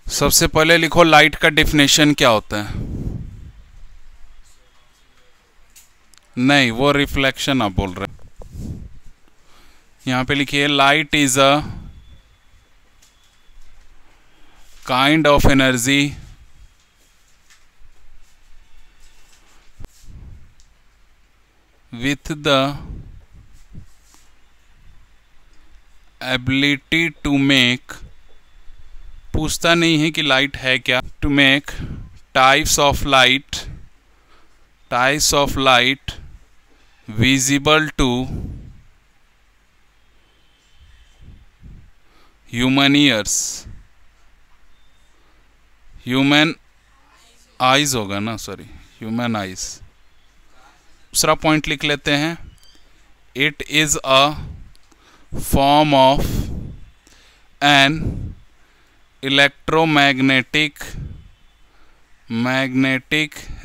सबसे पहले लिखो लाइट का डेफिनेशन क्या होता है। नहीं, वो रिफ्लेक्शन आप बोल रहे हैं। यहां पे लिखिए light is a kind of energy with the ability to make, पूछता नहीं है कि लाइट है क्या, to make types of light visible to human ears, human eyes होगा ना, सॉरी ह्यूमन आइज। दूसरा पॉइंट लिख लेते हैं, it is a form of an electromagnetic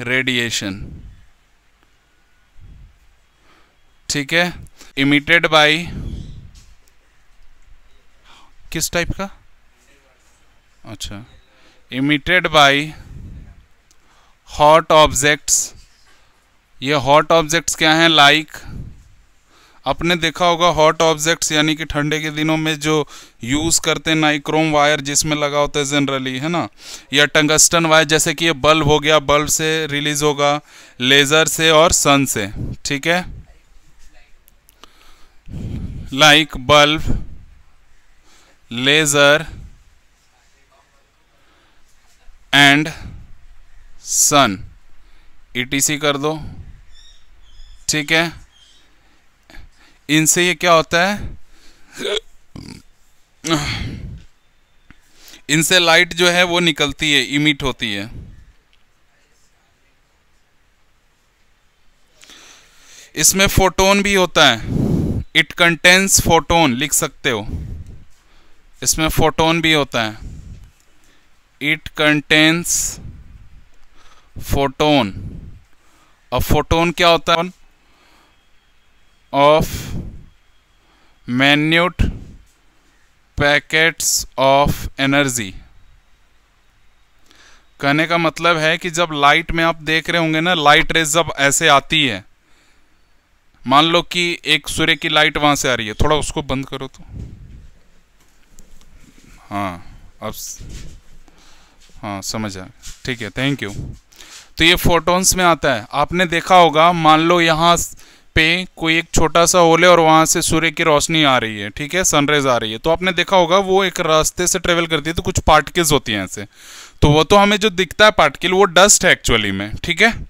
radiation, ठीक है, इमिटेड बाय, किस टाइप का, अच्छा, इमिटेड बाय हॉट ऑब्जेक्ट्स। ये हॉट ऑब्जेक्ट्स क्या हैं, लाइक आपने देखा होगा हॉट ऑब्जेक्ट्स यानी कि ठंडे के दिनों में जो यूज़ करते हैं नाइक्रोम वायर जिसमें लगा होता है जनरली, है ना, या टंगस्टन वायर, जैसे कि ये बल्ब हो गया, बल्ब से रिलीज होगा, लेज़र से और सन से, ठीक है, like bulb, laser and sun, ETC कर दो, ठीक है। इनसे ये क्या होता है, इनसे लाइट जो है वो निकलती है, इमिट होती है। इसमें फोटोन भी होता है, इट कंटेन्स फोटोन लिख सकते हो, इसमें फोटोन भी होता है, इट कंटेन्स फोटोन। अब फोटोन क्या होता है, of minute packets of energy. कहने का मतलब है कि जब लाइट में आप देख रहे होंगे ना, लाइट रेज जब ऐसे आती है, मान लो कि एक सूर्य की लाइट वहां से आ रही है, थोड़ा उसको बंद करो तो, हाँ अब हाँ समझ आया, ठीक है, थैंक यू। तो ये फोटॉन्स में आता है। आपने देखा होगा, मान लो यहाँ पे कोई एक छोटा सा होल है और वहाँ से सूर्य की रोशनी आ रही है, ठीक है, सनराइज आ रही है, तो आपने देखा होगा वो एक रास्ते से ट्रेवल करती है, तो कुछ पार्टिकल्स होती हैं ऐसे, तो वो तो हमें जो दिखता है पार्टिकल वो डस्ट है एक्चुअली में, ठीक है।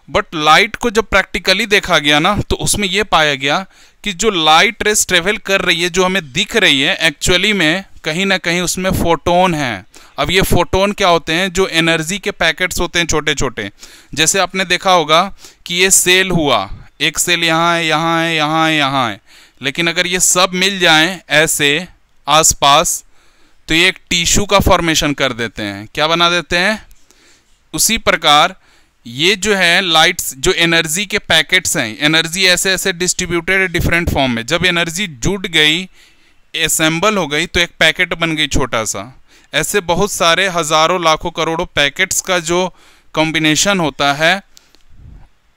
बट लाइट को जब प्रैक्टिकली देखा गया ना, तो उसमें ये पाया गया कि जो लाइट रेस ट्रेवल कर रही है, जो हमें दिख रही है, एक्चुअली में कहीं ना कहीं उसमें फोटोन है। अब ये फोटोन क्या होते हैं, जो एनर्जी के पैकेट्स होते हैं छोटे छोटे, जैसे आपने देखा होगा कि ये सेल हुआ, एक सेल यहाँ है, यहाँ है, यहाँ है, यहाँ है, लेकिन अगर ये सब मिल जाएं ऐसे आसपास, तो ये एक टिश्यू का फॉर्मेशन कर देते हैं, क्या बना देते हैं। उसी प्रकार ये जो है लाइट्स, जो एनर्जी के पैकेट्स हैं, एनर्जी ऐसे ऐसे डिस्ट्रीब्यूटेड है डिफरेंट फॉर्म में, जब एनर्जी जुड़ गई, असेंबल हो गई, तो एक पैकेट बन गई छोटा सा। ऐसे बहुत सारे हजारों लाखों करोड़ों पैकेट्स का जो कॉम्बिनेशन होता है,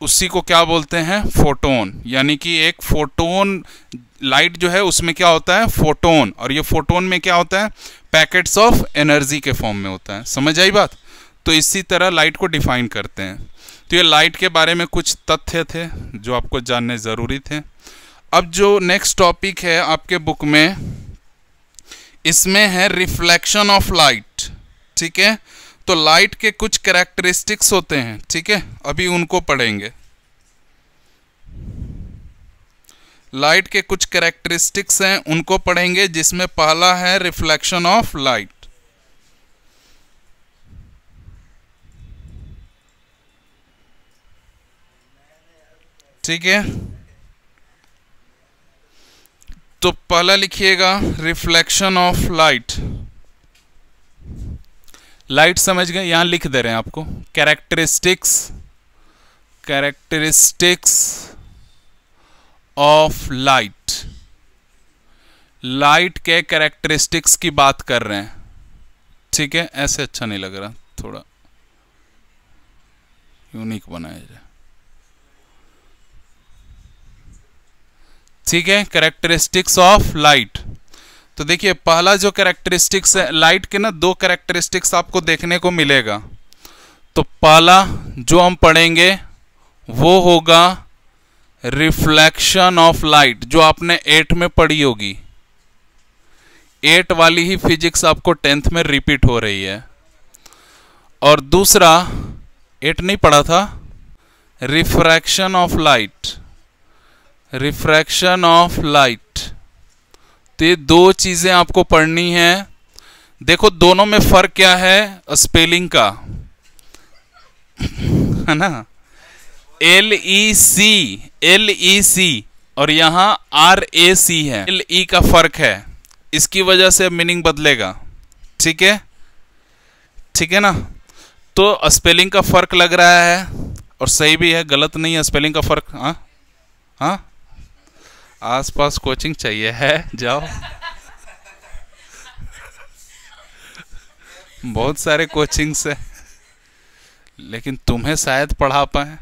उसी को क्या बोलते हैं, फोटोन। यानी कि एक फोटोन, लाइट जो है उसमें क्या होता है, फोटोन, और ये फोटोन में क्या होता है, पैकेट्स ऑफ एनर्जी के फॉर्म में होता है। समझ आई बात। तो इसी तरह लाइट को डिफाइन करते हैं। तो ये लाइट के बारे में कुछ तथ्य थे जो आपको जानने ज़रूरी थे। अब जो नेक्स्ट टॉपिक है आपके बुक में, इसमें है रिफ्लेक्शन ऑफ लाइट, ठीक है। तो लाइट के कुछ कैरेक्टरिस्टिक्स होते हैं, ठीक है, अभी उनको पढ़ेंगे। लाइट के कुछ कैरेक्टरिस्टिक्स हैं, उनको पढ़ेंगे, जिसमें पहला है रिफ्लेक्शन ऑफ लाइट। ठीक है, तो पहला लिखिएगा रिफ्लेक्शन ऑफ लाइट। लाइट समझ गए, यहां लिख दे रहे हैं आपको कैरेक्टरिस्टिक्स ऑफ लाइट। लाइट के कैरेक्टरिस्टिक्स की बात कर रहे हैं, ठीक है, ऐसे अच्छा नहीं लग रहा, थोड़ा यूनिक बनाया जाए। ठीक है, कैरेक्टरिस्टिक्स ऑफ लाइट। तो देखिए पहला जो कैरेक्टरिस्टिक्स है लाइट के ना, दो कैरेक्टरिस्टिक्स आपको देखने को मिलेगा। तो पहला जो हम पढ़ेंगे वो होगा रिफ्लेक्शन ऑफ लाइट, जो आपने 8 में पढ़ी होगी। 8 वाली ही फिजिक्स आपको 10th में रिपीट हो रही है। और दूसरा 8 नहीं पढ़ा था, refraction of light, refraction of light. तो ये दो चीजें आपको पढ़नी है। देखो दोनों में फर्क क्या है, स्पेलिंग का है ना, LEC और यहां RAC है, LE का फर्क है, इसकी वजह से मीनिंग बदलेगा। ठीक है, ठीक है ना। तो स्पेलिंग का फर्क लग रहा है और सही भी है, गलत नहीं है स्पेलिंग का फर्क। हाँ हाँ, आसपास कोचिंग चाहिए है, जाओ बहुत सारे कोचिंग्स है, लेकिन तुम्हें शायद पढ़ा पाए।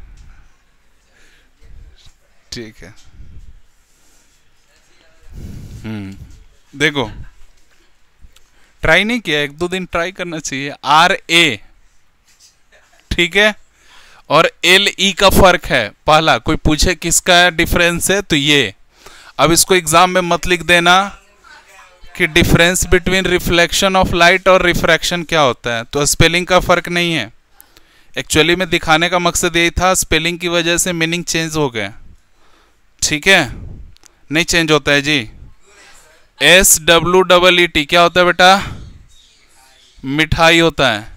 ठीक है, देखो ट्राई नहीं किया, 1-2 दिन ट्राई करना चाहिए। RA, ठीक है, और LE का फर्क है। पहला कोई पूछे किसका डिफरेंस है तो ये। अब इसको एग्जाम में मत लिख देना कि difference between reflection of light और रिफ्रैक्शन क्या होता है, तो स्पेलिंग का फर्क नहीं है। एक्चुअली में दिखाने का मकसद यही था, स्पेलिंग की वजह से मीनिंग चेंज हो गया। ठीक है, नहीं चेंज होता है जी। SWEET क्या होता है बेटा, मिठाई होता है।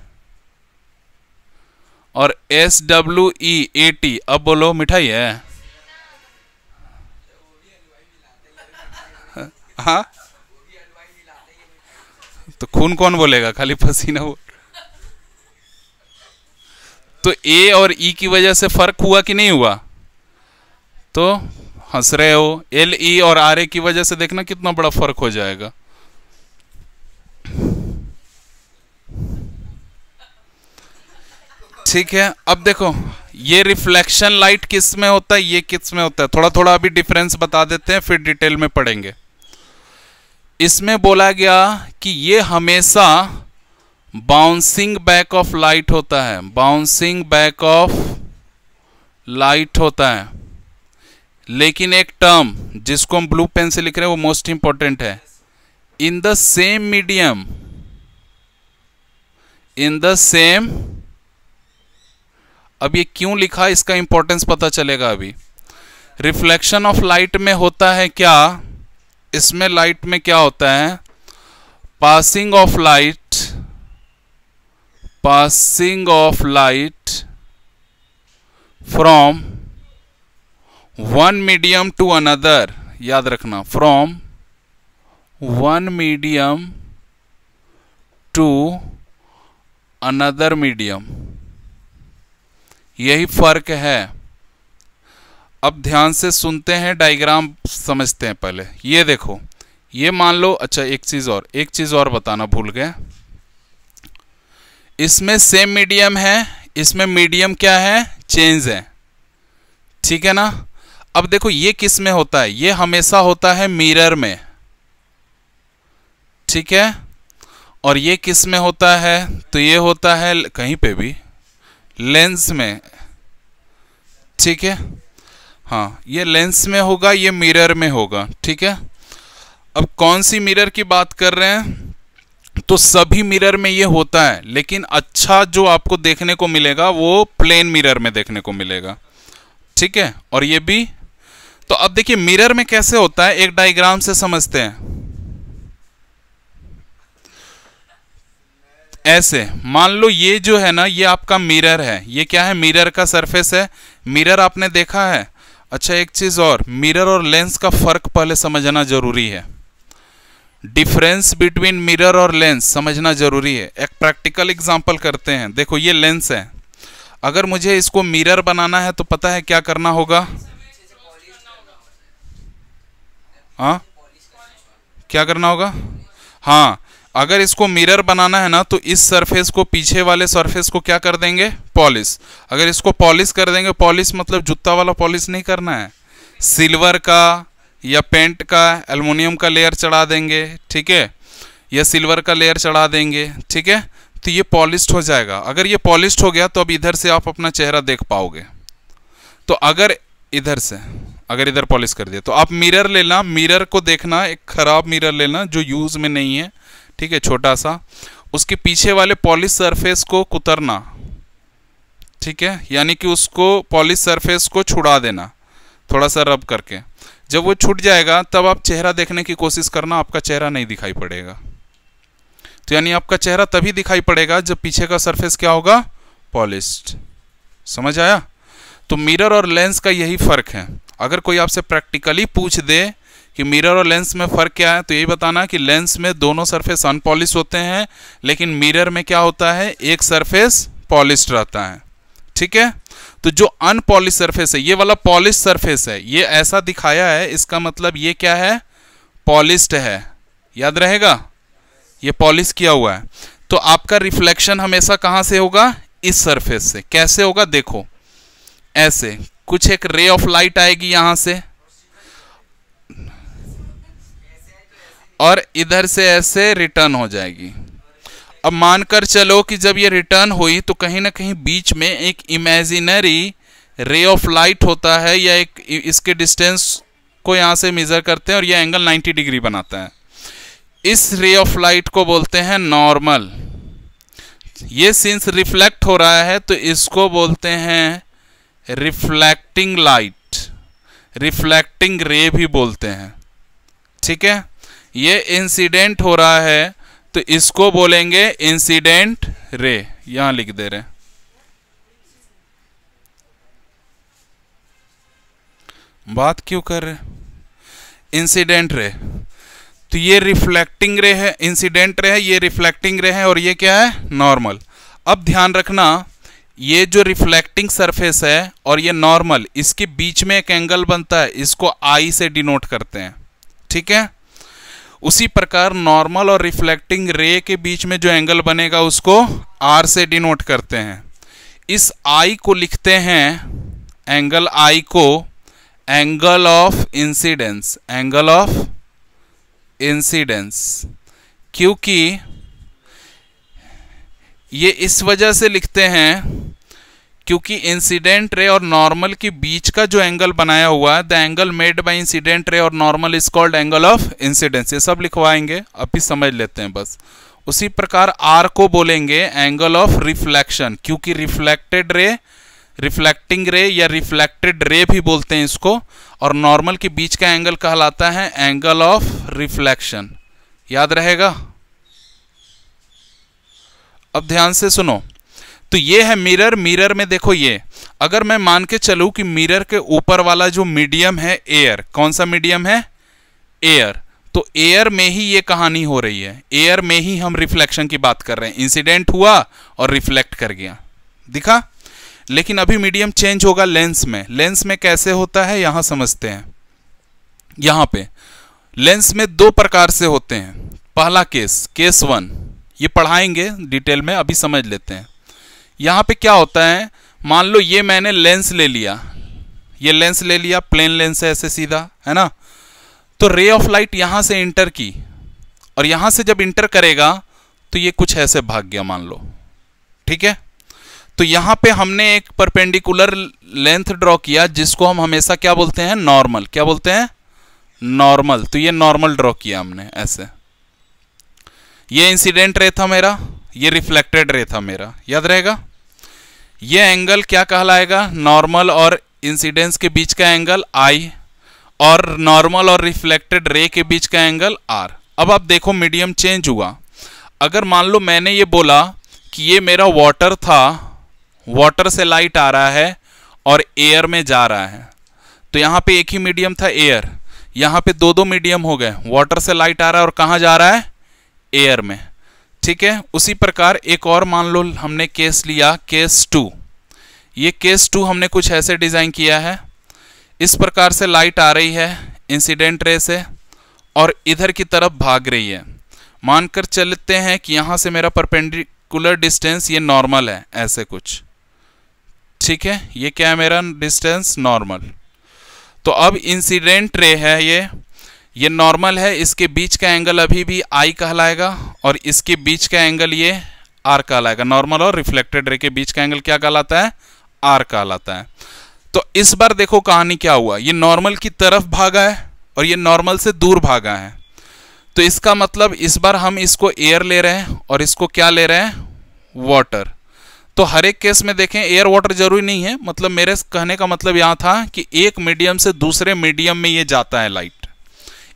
और SWEAT, अब बोलो मिठाई है। हाँ, तो खून कौन बोलेगा, खाली पसीना बोल। तो A और E की वजह से फर्क हुआ कि नहीं हुआ, तो हंस रहे हो। LE और RA की वजह से देखना कितना बड़ा फर्क हो जाएगा। ठीक है, अब देखो ये रिफ्लेक्शन लाइट किस में होता है, ये किस में होता है, थोड़ा थोड़ा अभी डिफरेंस बता देते हैं, फिर डिटेल में पढ़ेंगे। इसमें बोला गया कि ये हमेशा बाउंसिंग बैक ऑफ लाइट होता है, बाउंसिंग बैक ऑफ लाइट होता है। लेकिन एक टर्म जिसको हम ब्लू पेन से लिख रहे हैं वो मोस्ट इंपॉर्टेंट है, इन the same medium, in the same. अब ये क्यों लिखा, इसका इंपॉर्टेंस पता चलेगा अभी। रिफ्लेक्शन ऑफ लाइट में होता है क्या, इसमें लाइट में क्या होता है, passing of light, passing of light from one medium to another, याद रखना, from one medium to another medium, यही फर्क है। अब ध्यान से सुनते हैं, डायग्राम समझते हैं पहले। ये देखो, ये मान लो, अच्छा एक चीज और बताना भूल गए, इसमें सेम मीडियम है, इसमें मीडियम क्या है, चेंज है। ठीक है ना। अब देखो ये किस में होता है, ये हमेशा होता है मिरर में। ठीक है, और ये किस में होता है, तो ये होता है कहीं पे भी लेंस में। ठीक है, हाँ ये लेंस में होगा, ये मिरर में होगा। ठीक है, अब कौन सी मिरर की बात कर रहे हैं, तो सभी मिरर में ये होता है, लेकिन अच्छा जो आपको देखने को मिलेगा वो प्लेन मिरर में देखने को मिलेगा। ठीक है, और ये भी। तो अब देखिए मिरर में कैसे होता है, एक डायग्राम से समझते हैं। ऐसे मान लो ये जो है ना, ये आपका मिरर है, ये क्या है, मिरर का सरफेस है। मिरर आपने देखा है। अच्छा एक चीज और, मिरर और लेंस का फर्क पहले समझना जरूरी है। डिफरेंस बिटवीन मिरर और लेंस समझना जरूरी है। एक प्रैक्टिकल एग्जांपल करते हैं। देखो ये लेंस है, अगर मुझे इसको मिरर बनाना है तो पता है क्या करना होगा, हाँ क्या करना होगा, हाँ अगर इसको मिरर बनाना है ना तो इस सरफेस को, पीछे वाले सरफेस को क्या कर देंगे, पॉलिश। अगर इसको पॉलिश कर देंगे, पॉलिश मतलब जूता वाला पॉलिश नहीं करना है, सिल्वर का या पेंट का, एल्युमिनियम का लेयर चढ़ा देंगे, ठीक है, या सिल्वर का लेयर चढ़ा देंगे, ठीक है, तो ये पॉलिश्ड हो जाएगा। अगर ये पॉलिश्ड हो गया तो अब इधर से आप अपना चेहरा देख पाओगे। तो अगर इधर पॉलिश कर दिया तो आप मिरर लेना, मिरर को देखना, एक खराब मिरर लेना जो यूज में नहीं है, ठीक है, छोटा सा, उसके पीछे वाले पॉलिश सरफेस को कुतरना, ठीक है, यानी कि उसको पॉलिश सरफेस को छुड़ा देना थोड़ा सा रब करके। जब वो छूट जाएगा तब आप चेहरा देखने की कोशिश करना, आपका चेहरा नहीं दिखाई पड़ेगा। तो यानी आपका चेहरा तभी दिखाई पड़ेगा जब पीछे का सरफेस क्या होगा, पॉलिश्ड। समझ आया? तो मिरर और लेंस का यही फर्क है। अगर कोई आपसे प्रैक्टिकली पूछ दे कि मिरर और लेंस में फ़र्क क्या है, तो यही बताना कि लेंस में दोनों सरफेस अनपॉलिश होते हैं, लेकिन मिरर में क्या होता है, एक सरफेस पॉलिश्ड रहता है, ठीक है। तो जो अनपॉलिश सरफेस है, ये वाला पॉलिश सरफेस है, ये ऐसा दिखाया है, इसका मतलब ये क्या है, पॉलिश्ड है, याद रहेगा, ये पॉलिश किया हुआ है। तो आपका रिफ्लेक्शन हमेशा कहाँ से होगा, इस सरफेस से। कैसे होगा, देखो, ऐसे कुछ एक रे ऑफ लाइट आएगी यहां से, और इधर से ऐसे रिटर्न हो जाएगी। अब मानकर चलो कि जब ये रिटर्न हुई तो कहीं ना कहीं बीच में एक इमेजिनरी रे ऑफ लाइट होता है, या एक इसके डिस्टेंस को यहां से मेजर करते हैं और ये एंगल 90 डिग्री बनाता है। इस रे ऑफ लाइट को बोलते हैं नॉर्मल। ये सिंस रिफ्लेक्ट हो रहा है तो इसको बोलते हैं रिफ्लेक्टिंग लाइट, रिफ्लेक्टिंग रे भी बोलते हैं, ठीक है। ये इंसिडेंट हो रहा है तो इसको बोलेंगे इंसिडेंट रे, यहां लिख दे रहे हैं। बात क्यों कर रहे, इंसिडेंट रे। तो ये रिफ्लेक्टिंग रे है, इंसिडेंट रे है, ये रिफ्लेक्टिंग रे है, और ये क्या है, नॉर्मल। अब ध्यान रखना, ये जो रिफ्लेक्टिंग सरफेस है और ये नॉर्मल, इसके बीच में एक एंगल बनता है, इसको आई से डिनोट करते हैं, ठीक है। उसी प्रकार नॉर्मल और रिफ्लेक्टिंग रे के बीच में जो एंगल बनेगा उसको आर से डिनोट करते हैं। इस आई को लिखते हैं, एंगल आई को angle of incidence, angle of incidence. क्योंकि ये इस वजह से लिखते हैं क्योंकि इंसिडेंट रे और नॉर्मल के बीच का जो एंगल बनाया हुआ है, the angle made by incident ray और normal is called angle of incidence. ये सब लिखवाएंगे, अभी समझ लेते हैं बस। उसी प्रकार आर को बोलेंगे एंगल ऑफ रिफ्लेक्शन, क्योंकि रिफ्लेक्टेड रे, रिफ्लेक्टिंग रे या रिफ्लेक्टेड रे भी बोलते हैं इसको, और नॉर्मल के बीच का एंगल कहलाता है एंगल ऑफ रिफ्लेक्शन। याद रहेगा? अब ध्यान से सुनो, तो ये है मिरर। मिरर में देखो, ये अगर मैं मान के चलूं कि मिरर के ऊपर वाला जो मीडियम है एयर, कौन सा मीडियम है, एयर, तो एयर में ही ये कहानी हो रही है, एयर में ही हम रिफ्लेक्शन की बात कर रहे हैं। इंसिडेंट हुआ और रिफ्लेक्ट कर गया, दिखा। लेकिन अभी मीडियम चेंज होगा लेंस में। लेंस में कैसे होता है यहां समझते हैं। यहां पे लेंस में दो प्रकार से होते हैं। पहला केस, केस 1, ये पढ़ाएंगे डिटेल में, अभी समझ लेते हैं। यहां पे क्या होता है, मान लो ये मैंने लेंस ले लिया, ये लेंस ले लिया, प्लेन लेंस है, ऐसे सीधा है ना। तो रे ऑफ लाइट यहां से इंटर की, और यहां से जब इंटर करेगा तो ये कुछ ऐसे भाग गया मान लो, ठीक है। तो यहां पे हमने एक परपेंडिकुलर लेंथ ड्रॉ किया जिसको हम हमेशा क्या बोलते हैं, नॉर्मल। क्या बोलते हैं, नॉर्मल। तो ये नॉर्मल ड्रॉ किया हमने ऐसे। ये इंसिडेंट रे था मेरा, ये रिफ्लेक्टेड रे था मेरा, याद रहेगा। ये एंगल क्या कहलाएगा, नॉर्मल और इंसिडेंस के बीच का एंगल आई, और नॉर्मल और रिफ्लेक्टेड रे के बीच का एंगल आर। अब आप देखो मीडियम चेंज हुआ। अगर मान लो मैंने ये बोला कि ये मेरा वाटर था, वाटर से लाइट आ रहा है और एयर में जा रहा है, तो यहाँ पे एक ही मीडियम था एयर, यहाँ पे दो दो मीडियम हो गए, वाटर से लाइट आ रहा है और कहाँ जा रहा है, एयर में, ठीक है। उसी प्रकार एक और मान लो हमने केस लिया, केस 2। ये केस 2 हमने कुछ ऐसे डिजाइन किया है, इस प्रकार से लाइट आ रही है इंसिडेंट रे से और इधर की तरफ भाग रही है। मानकर चलते हैं कि यहां से मेरा परपेंडिकुलर डिस्टेंस ये नॉर्मल है, ऐसे कुछ, ठीक है। ये क्या है मेरा डिस्टेंस नॉर्मल। तो अब इंसिडेंट रे है ये नॉर्मल है, इसके बीच का एंगल अभी भी आई कहलाएगा और इसके बीच का एंगल ये आर कहलाएगा। नॉर्मल और रिफ्लेक्टेड रे के बीच का एंगल क्या कहलाता है, आर कहलाता है। तो इस बार देखो कहानी क्या हुआ, ये नॉर्मल की तरफ भागा है और ये नॉर्मल से दूर भागा है। तो इसका मतलब इस बार हम इसको एयर ले रहे हैं और इसको क्या ले रहे हैं, वाटर। तो हर एक केस में देखें एयर वाटर जरूरी नहीं है, मतलब मेरे कहने का मतलब यहां था कि एक मीडियम से दूसरे मीडियम में ये जाता है लाइट,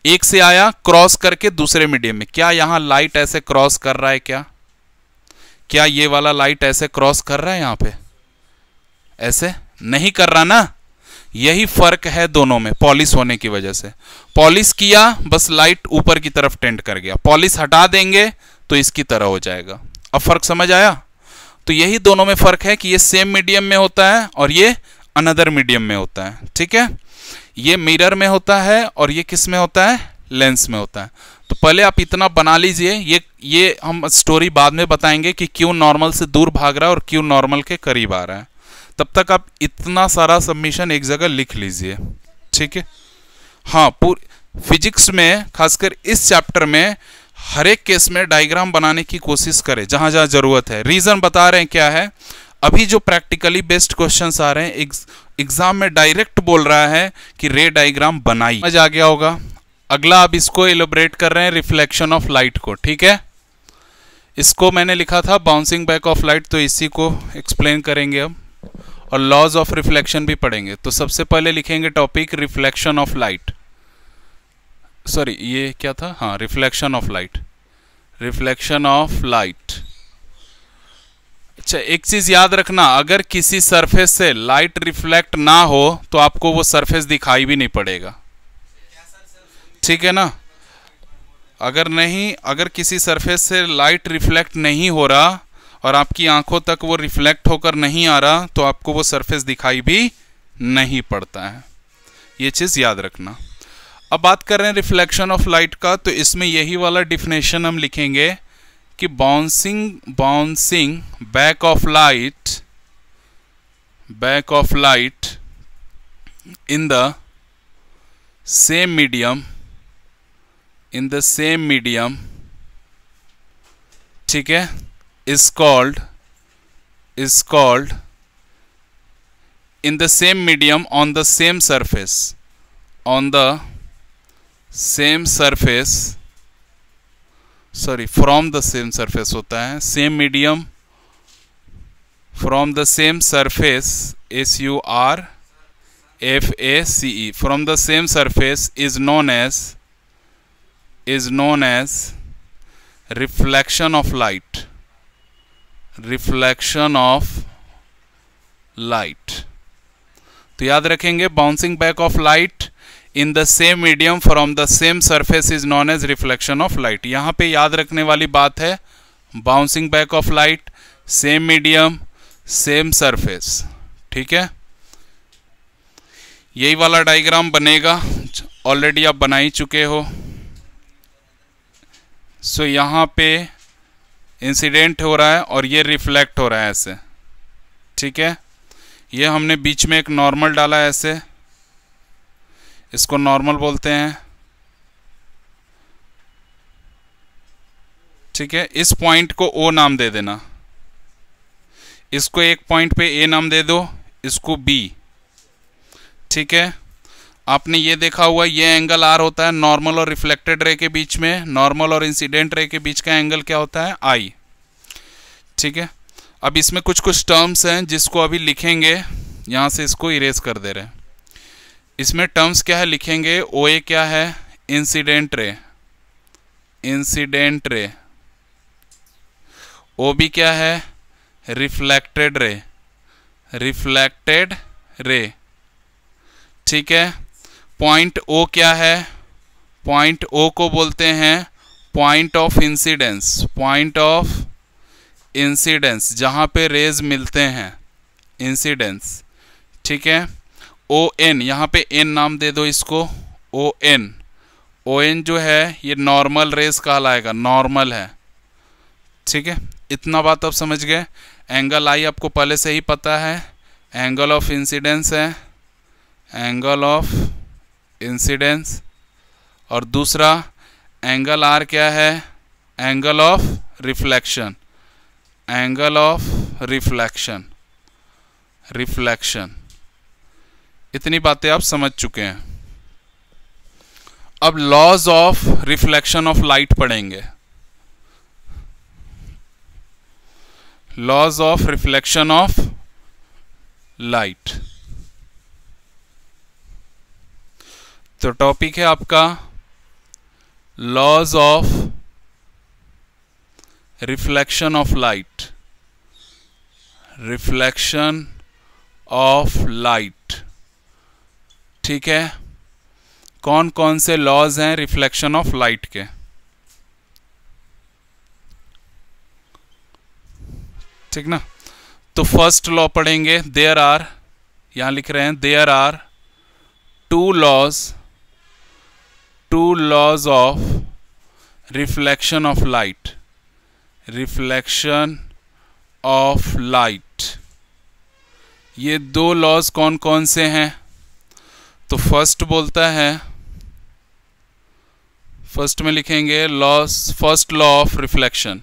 एक से आया क्रॉस करके दूसरे मीडियम में। क्या यहां लाइट ऐसे क्रॉस कर रहा है, क्या ये वाला लाइट ऐसे क्रॉस कर रहा है, यहां पे ऐसे नहीं कर रहा ना। यही फर्क है दोनों में, पॉलिश होने की वजह से। पॉलिश किया बस लाइट ऊपर की तरफ टेंड कर गया, पॉलिश हटा देंगे तो इसकी तरह हो जाएगा। अब फर्क समझ आया। तो यही दोनों में फर्क है कि ये सेम मीडियम में होता है और ये अनदर मीडियम में होता है, ठीक है। ये मिरर में होता है और ये किस में होता है, लेंस में होता है। तो पहले आप इतना बना लीजिए, ये हम स्टोरी बाद में बताएंगे कि क्यों नॉर्मल से दूर भाग रहा है और क्यों नॉर्मल के करीब आ रहा है। तब तक आप इतना सारा सबमिशन एक जगह लिख लीजिए, ठीक है। हाँ, फिजिक्स में खासकर इस चैप्टर में हर एक केस में डायग्राम बनाने की कोशिश करें जहां जहां जरूरत है। रीजन बता रहे हैं क्या है, अभी जो प्रैक्टिकली बेस्ड क्वेश्चंस आ रहे हैं एग्जाम में डायरेक्ट बोल रहा है कि रे डायग्राम बनाई, समझ आ गया होगा। अगला अब इसको एलोबरेट कर रहे हैं रिफ्लेक्शन ऑफ लाइट को, ठीक है। इसको मैंने लिखा था बाउंसिंग बैक ऑफ लाइट, तो इसी को एक्सप्लेन करेंगे अब, और लॉज ऑफ रिफ्लेक्शन भी पढ़ेंगे। तो सबसे पहले लिखेंगे topic reflection of light, sorry ये क्या था, हाँ reflection of light, reflection of light. अच्छा, एक चीज याद रखना, अगर किसी सरफेस से लाइट रिफ्लेक्ट ना हो तो आपको वो सरफेस दिखाई भी नहीं पड़ेगा, ठीक है ना। अगर किसी सरफेस से लाइट रिफ्लेक्ट नहीं हो रहा और आपकी आंखों तक वो रिफ्लेक्ट होकर नहीं आ रहा तो आपको वो सरफेस दिखाई भी नहीं पड़ता है, ये चीज याद रखना। अब बात कर रहे हैं रिफ्लेक्शन ऑफ लाइट का, तो इसमें यही वाला डिफिनेशन हम लिखेंगे कि bouncing back of light in the same medium, ठीक है, is called in the same medium on the same surface, from the same surface होता है, same medium from the same surface, SURFACE, from the same surface is known as reflection of light, तो याद रखेंगे bouncing back of light in the same medium from the same surface is known as reflection of light. यहां पे याद रखने वाली बात है bouncing back of light, same medium, same surface, ठीक है। यही वाला डायग्राम बनेगा, ऑलरेडी आप बना ही चुके हो। सो यहां पे इंसिडेंट हो रहा है और ये रिफ्लेक्ट हो रहा है ऐसे, ठीक है। ये हमने बीच में एक नॉर्मल डाला है ऐसे, इसको नॉर्मल बोलते हैं, ठीक है। इस पॉइंट को ओ नाम दे देना, इसको एक पॉइंट पे ए नाम दे दो, इसको बी, ठीक है। आपने ये देखा हुआ, ये एंगल आर होता है नॉर्मल और रिफ्लेक्टेड रे के बीच में, नॉर्मल और इंसिडेंट रे के बीच का एंगल क्या होता है, आई, ठीक है। अब इसमें कुछ टर्म्स हैं जिसको अभी लिखेंगे, यहां से इसको इरेज कर दे रहे हैं। इसमें टर्म्स क्या है लिखेंगे, ओ ए क्या है, इंसिडेंट रे, ओ बी क्या है, रिफ्लेक्टेड रे, ठीक है। पॉइंट ओ क्या है, पॉइंट ओ को बोलते हैं पॉइंट ऑफ इंसिडेंस, जहां पे रेज मिलते हैं, इंसिडेंस, ठीक है। ओ एन, यहां पे एन नाम दे दो इसको, ओ एन, ओ एन जो है ये नॉर्मल रेस कहलाएगा, नॉर्मल है। ठीक है, इतना बात आप समझ गए। एंगल आई आपको पहले से ही पता है, एंगल ऑफ इंसिडेंस है, एंगल ऑफ इंसिडेंस। और दूसरा एंगल आर क्या है, angle of reflection, angle of reflection, reflection. इतनी बातें आप समझ चुके हैं। अब laws of reflection of light पढ़ेंगे। Laws of reflection of light. तो टॉपिक है आपका laws of reflection of light, reflection of light. ठीक है, कौन कौन से लॉज हैं रिफ्लेक्शन ऑफ लाइट के। ठीक ना, तो फर्स्ट लॉ पढ़ेंगे। देयर आर, यहां लिख रहे हैं there are two laws of reflection of light, reflection of light. ये दो लॉज कौन कौन से हैं? तो फर्स्ट बोलता है, फर्स्ट में लिखेंगे loss, first law of reflection,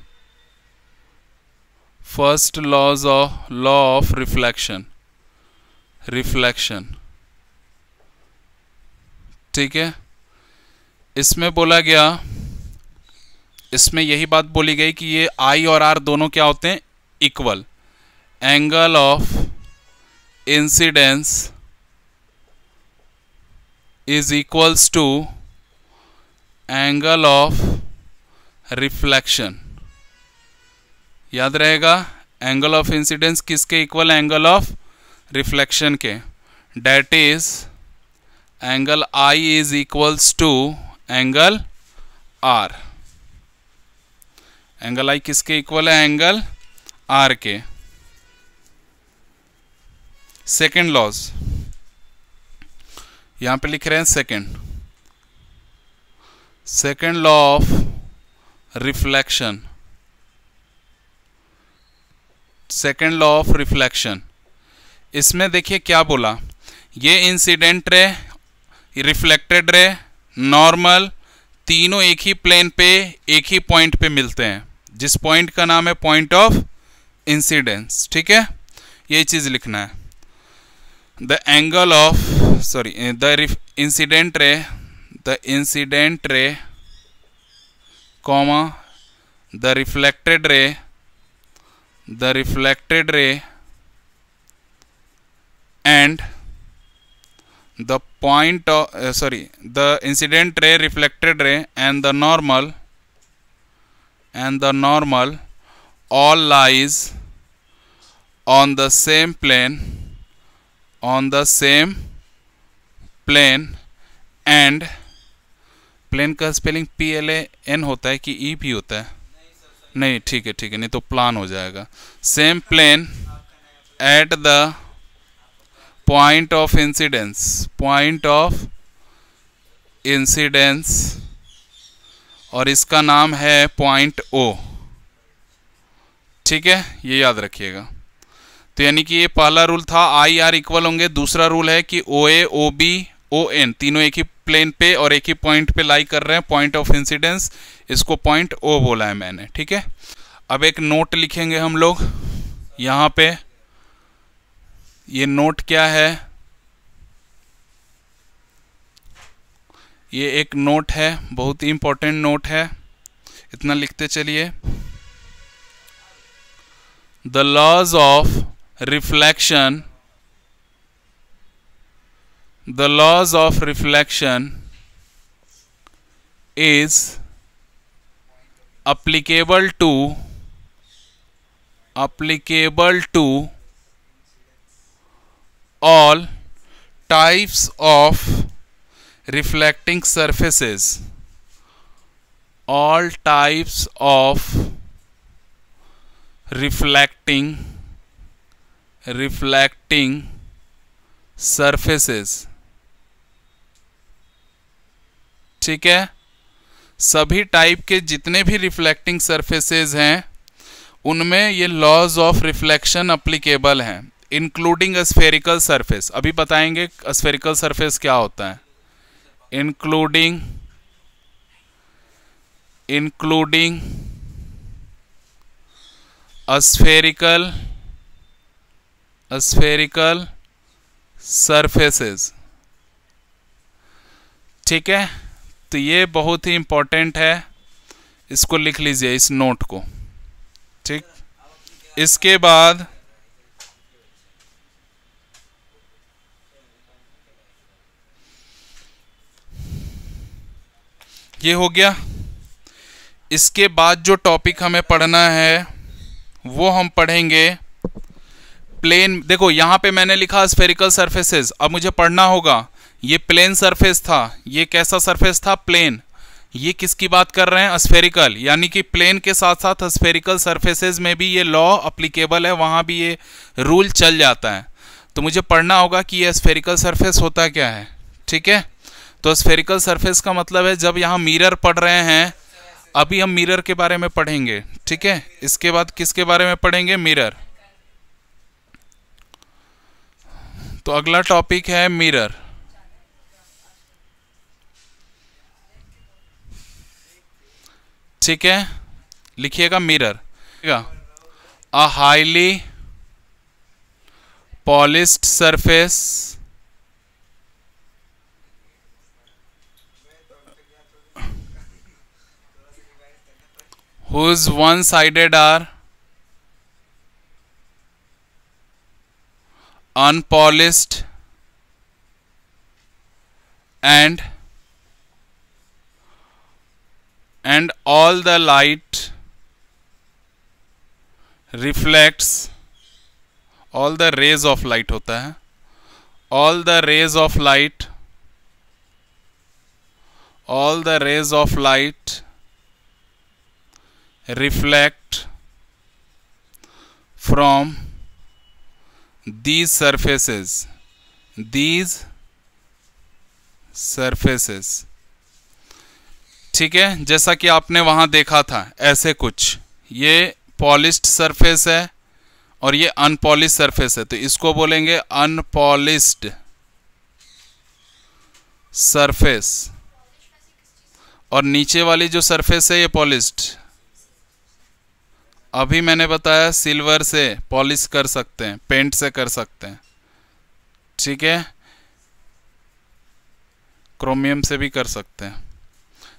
first law of reflection, reflection. ठीक है, इसमें बोला गया, इसमें यही बात बोली गई कि ये आई और आर दोनों क्या होते हैं, equal. Angle of incidence is equals to angle of reflection. याद रहेगा, एंगल ऑफ इंसिडेंस किसके इक्वल, एंगल ऑफ रिफ्लेक्शन के। That is angle i is equals to angle r. Angle i किसके इक्वल है, एंगल आर के। Second laws यहां पे लिख रहे हैं, second law of reflection, second law of reflection. इसमें देखिए क्या बोला, ये incident ray, reflected ray, normal, तीनों एक ही प्लेन पे एक ही पॉइंट पे मिलते हैं, जिस पॉइंट का नाम है पॉइंट ऑफ इंसिडेंस। ठीक है, ये चीज लिखना है। The angle of, sorry, the incident ray comma the reflected ray and the point of the incident ray, reflected ray and the normal all lies on the same plane, and plane का spelling PLAN होता है कि E भी होता है? नहीं, ठीक है, नहीं तो प्लान हो जाएगा। Same plane at the point of incidence, और इसका नाम है पॉइंट O। ठीक है, ये याद रखिएगा। तो यानी कि ये पहला रूल था, आई आर इक्वल होंगे। दूसरा रूल है कि OA, OB, ON तीनों एक ही प्लेन पे और एक ही पॉइंट पे लाई कर रहे हैं, पॉइंट ऑफ इंसिडेंस, इसको पॉइंट O बोला है मैंने। ठीक है, अब एक नोट लिखेंगे हम लोग यहाँ पे। ये नोट क्या है, ये एक नोट है, बहुत ही इंपॉर्टेंट नोट है, इतना लिखते चलिए। The laws of reflection, the laws of reflection is applicable to all types of reflecting surfaces, all types of reflecting surfaces, ठीक है, सभी टाइप के जितने भी रिफ्लेक्टिंग सरफेसेस हैं उनमें ये लॉज ऑफ रिफ्लेक्शन अप्लीकेबल हैं, इंक्लूडिंग स्फेरिकल सरफेस। अभी बताएंगे स्फेरिकल सरफेस क्या होता है। Including spherical surfaces. ठीक है, तो ये बहुत ही इंपॉर्टेंट है, इसको लिख लीजिए इस नोट को। ठीक, इसके बाद ये हो गया। इसके बाद जो टॉपिक हमें पढ़ना है वो हम पढ़ेंगे प्लेन। देखो यहाँ पे मैंने लिखा स्फेरिकल सरफेसेस, अब मुझे पढ़ना होगा ये प्लेन सरफेस था, ये कैसा सरफेस था, प्लेन। ये किसकी बात कर रहे हैं, स्फेरिकल, यानी कि प्लेन के साथ साथ स्फेरिकल सरफेसेस में भी ये लॉ अप्लीकेबल है, वहाँ भी ये रूल चल जाता है। तो मुझे पढ़ना होगा कि ये स्फेरिकल सरफेस होता क्या है। ठीक है, तो स्फेरिकल सरफेस का मतलब है जब यहाँ मिरर पढ़ रहे हैं, अभी हम मिरर के बारे में पढ़ेंगे। ठीक है, इसके बाद किसके बारे में पढ़ेंगे, मिरर। तो अगला टॉपिक है मिरर। ठीक है, लिखिएगा mirror. A highly polished surface whose one-sided are unpolished and all the light reflects, all the rays of light होता है, all the rays of light reflect from these surfaces, ठीक है, जैसा कि आपने वहां देखा था ऐसे कुछ, ये पॉलिश्ड सरफेस है और ये अनपॉलिश्ड सरफेस है, तो इसको बोलेंगे अनपॉलिश्ड सरफेस। और नीचे वाली जो सरफेस है ये पॉलिश्ड। अभी मैंने बताया सिल्वर से पॉलिश कर सकते हैं, पेंट से कर सकते हैं। ठीक है, क्रोमियम से भी कर सकते हैं।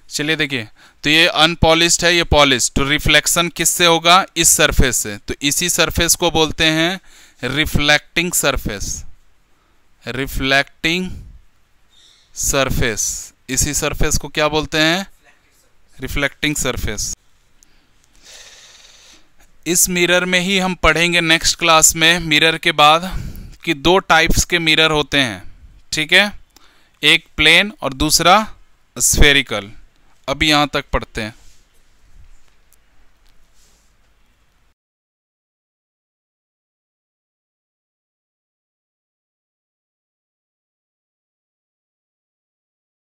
चलिए देखिए, तो ये अनपॉलिश्ड है, ये पॉलिश्ड, तो रिफ्लेक्शन किससे होगा, इस सरफेस से। तो इसी सरफेस को बोलते हैं रिफ्लेक्टिंग सरफेस। रिफ्लेक्टिंग सरफेस, इसी सरफेस को क्या बोलते हैं, रिफ्लेक्टिंग सरफेस। इस मिरर में ही हम पढ़ेंगे नेक्स्ट क्लास में, मिरर के बाद, कि दो टाइप्स के मिरर होते हैं। ठीक है, एक प्लेन और दूसरा स्फेरिकल। अभी यहाँ तक पढ़ते हैं।